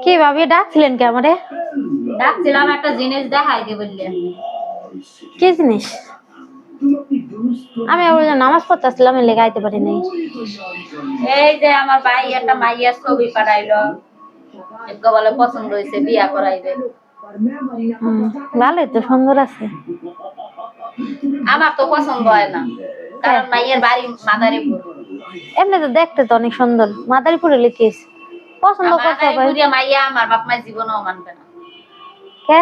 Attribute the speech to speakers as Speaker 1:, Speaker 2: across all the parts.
Speaker 1: কি ভাবি ডাকছিলেন কে আমারে?
Speaker 2: ডাকছিলাম একটা জিনিস দেখাইতে বললে।
Speaker 1: কি জিনিস? আমি আবার নামাজ পড়তেছিলাম, লেগে আইতে পারি নাই।
Speaker 2: এই যে আমার ভাই একটা মাইয়ার ছবি পাঠাইলো, একটু বলে পছন্দ হয়েছে, বিয়া করাইবে।
Speaker 1: ভালোই তো, সুন্দর আছে।
Speaker 2: আমার তো পছন্দ হয় না, কারণ মাইয়ের বাড়ি মাদারীপুর।
Speaker 1: এমনি তো দেখতে তো অনেক সুন্দর। মাদারীপুরে লিখিস পছন্দ করতে হবে।
Speaker 2: মাইয়া আমার বাপ মা জীবনও মানবে না।
Speaker 1: কে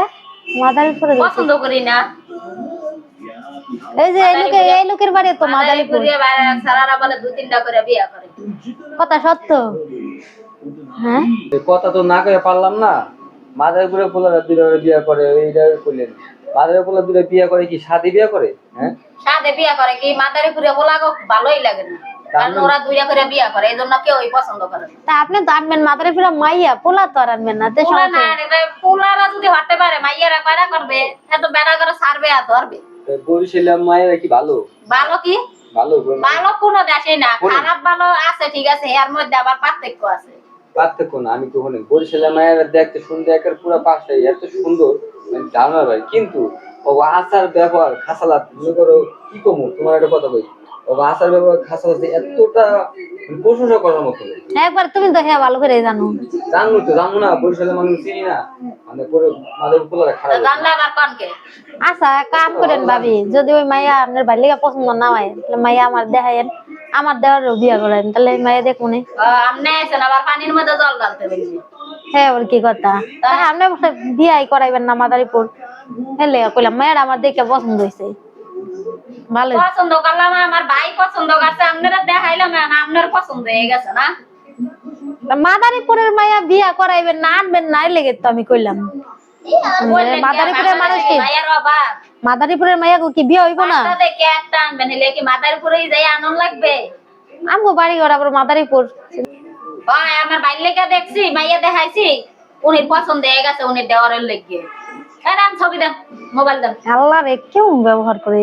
Speaker 1: মাদারীপুরে
Speaker 2: পছন্দ করি না?
Speaker 1: এই যে এই লোকের বাড়ি তো মাদারীপুরে।
Speaker 2: সারারা বলে 2-3টা করে বিয়া করে।
Speaker 1: কথা সত্য? হ্যাঁ,
Speaker 3: কথা তো না করে পারলাম না। মাদারীপুরে পোলারা দুইটা বিয়া করে, এইটা কইলেন। মাদারীপুরে দুইটা বিয়া করে কি শাদি বিয়া করে? হ্যাঁ,
Speaker 2: শাদি বিয়া করে কি? মাদারীপুরে পোলাগো ভালোই লাগে না, কারণ ওরা দুইটা করে বিয়া করে, এইজন্য কেউই পছন্দ করে না।
Speaker 1: তা আপনি তো আনবেন মাদারীপুরে মাইয়া, পোলা তো আর আনবেন না।
Speaker 2: পোলারা যদি হতে পারে, মাইয়ারা কয়রা করবে? এত বেড়া করে ছাড়বে আর ধরবে।
Speaker 3: বরিশালের মায়েরা কি ভালো?
Speaker 2: ভালো কি?
Speaker 3: ভালো
Speaker 2: ভালো কোনো দেশে না, খারাপ ভালো আছে, ঠিক আছে, এর মধ্যে আবার পার্থক্য আছে।
Speaker 3: পার্থক্য না, আমি তো বলি বরিশালের মায়েরা দেখতে সুন্দর, একের পুরো পাশে এত সুন্দর ধারণা ভাই, কিন্তু ও আচার ব্যবহার খাসালাত মনে করো কি কমু, তোমার একটা কথা বলি, ও আচার ব্যবহার খাসালাত এতটা প্রশংসা করার মতো।
Speaker 1: একবার তুমি তো হ্যাঁ ভালো করে জানো।
Speaker 3: জানো তো, জানো না, বরিশালের মানুষ চিনি না, মানে পুরো মাদারীপুরে খারাপ
Speaker 2: জানলে আবার কোনকে?
Speaker 1: আচ্ছা কাম করেন ভাবি, যদি ওই মাইয়া আপনার বাড়ির পছন্দ না হয়, তাহলে মাইয়া আমার দেখায়েন, আমার দেওয়ার বিয়া করেন, তাহলে মাইয়া দেখুন।
Speaker 2: আপনি এসেন আবার পানির মধ্যে জল ঢালতে বলছি।
Speaker 1: হ্যাঁ, ওর কি কথা? আপনি বিয়াই করাইবেন না মাদারীপুর? হেলে কইলাম মায়ের আমার দেখে পছন্দ হয়েছে, ভালো
Speaker 2: পছন্দ করলাম, আমার ভাই পছন্দ করছে, আপনারা দেখাইলাম, আপনার পছন্দ হয়ে গেছে না?
Speaker 1: মাদারীপুরের মাইয়া বিয়া করাইবেন না, আনবেন না, লেগে তো আমি কইলাম। মাদারীপুরের মানুষ কি মাদারীপুরের মাইয়া কি বিয়া হইব না?
Speaker 2: দেখে একটা আনবেন, হলে কি মাদারীপুরেই যাই আনন্দ লাগবে?
Speaker 1: আমগো বাড়ি ঘর আবার মাদারীপুর।
Speaker 2: ভাই আমার বাইর লেগে দেখছি, মাইয়া দেখাইছি, উনি পছন্দ হয়ে গেছে, উনি দেওয়ারের লেগে। ছবি দেন, মোবাইল দেন।
Speaker 1: আল্লাহ রে, কেমন ব্যবহার করে?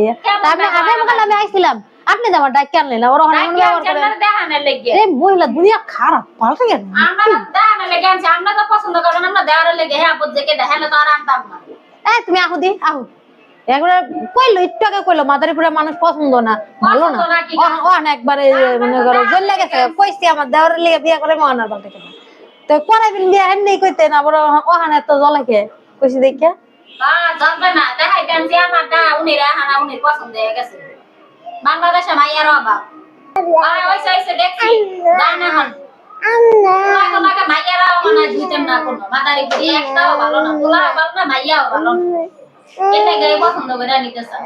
Speaker 1: আমি আইছিলাম, আপনি যে আমার ডাক আনলেন, ওরা ব্যবহার করে
Speaker 2: দেখানোর লেগে।
Speaker 1: মহিলা দুনিয়া খারাপ, পাল্টে গেল।
Speaker 2: আমরা দেখানোর লেগে আনছি, আমরা তো পছন্দ করবেন, আমরা দেওয়ারের লেগে। হ্যাঁ, বুঝছে দেখালে তো আর আনতাম না।
Speaker 1: তুমি আহো দি আহো, একবার কইলো, একটু আগে কইলো মাদারীপুরের মানুষ পছন্দ না, ভালো না। একবারে মনে করো জল গেছে, কইছি আমার দেওয়ারের লেগে বিয়া করে মহানার পাল্টে গেল। তো করাইবেন বিয়া, এমনি কইতেন, আবার ওখানে তো জলাকে কইছি দেখিয়া
Speaker 2: জলবে না, দেখাইতে আনছি আমার দা, উনি রাহানা, উনি পছন্দ হয়ে গেছে। বাংলাদেশে মাইয়ার অভাব। দেখছি জানা হন মাইয়ারা মানে দুইটার না কোনো মাদারীপুরে একটাও ভালো না, পোলাও ভালো না, মাইয়াও ভালো না, এটা গায়ে পছন্দ করে নিতে চায়।